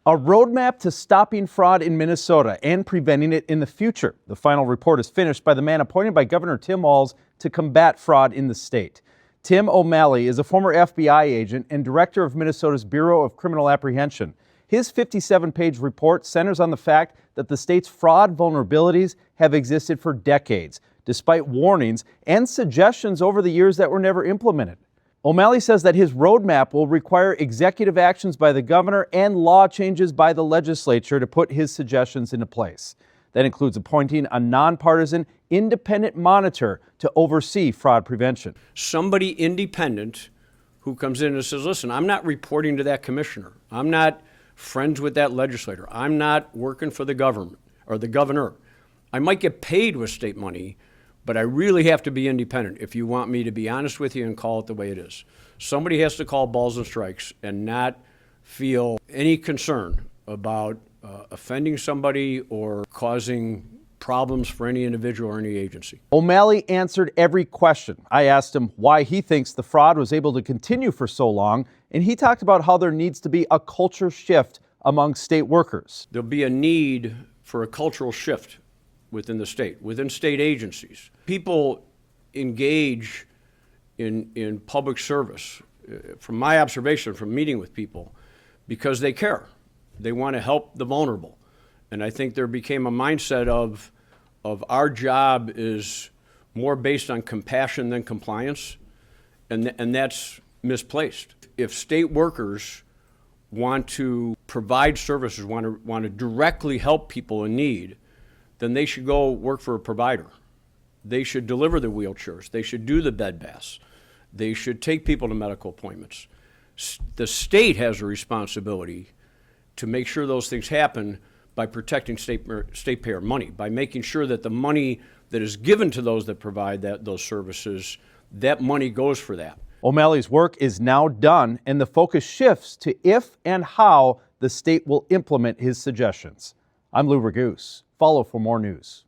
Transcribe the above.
A roadmap to stopping fraud in Minnesota and preventing it in the future. The final report is finished by the man appointed by Governor Tim Walz to combat fraud in the state. Tim O'Malley is a former FBI agent and director of Minnesota's Bureau of Criminal Apprehension. His 57-page report centers on the fact that the state's fraud vulnerabilities have existed for decades, despite warnings and suggestions over the years that were never implemented. O'Malley says that his roadmap will require executive actions by the governor and law changes by the legislature to put his suggestions into place. That includes appointing a nonpartisan, independent monitor to oversee fraud prevention. Somebody independent who comes in and says, listen, I'm not reporting to that commissioner. I'm not friends with that legislator. I'm not working for the government or the governor. I might get paid with state money, but I really have to be independent if you want me to be honest with you and call it the way it is. Somebody has to call balls and strikes and not feel any concern about offending somebody or causing problems for any individual or any agency. O'Malley answered every question. I asked him why he thinks the fraud was able to continue for so long, and he talked about how there needs to be a culture shift among state workers. There'll be a need for a cultural shift within the state, within state agencies. People engage in public service, from my observation, from meeting with people, because they care. They want to help the vulnerable. And I think there became a mindset of our job is more based on compassion than compliance, and that's misplaced. If state workers want to provide services, want to directly help people in need, then they should go work for a provider. They should deliver the wheelchairs. They should do the bed baths. They should take people to medical appointments. The state has a responsibility to make sure those things happen by protecting state payer money, by making sure that the money that is given to those that provide those services, that money goes for that. O'Malley's work is now done, and the focus shifts to if and how the state will implement his suggestions. I'm Lou Raguse. Follow for more news.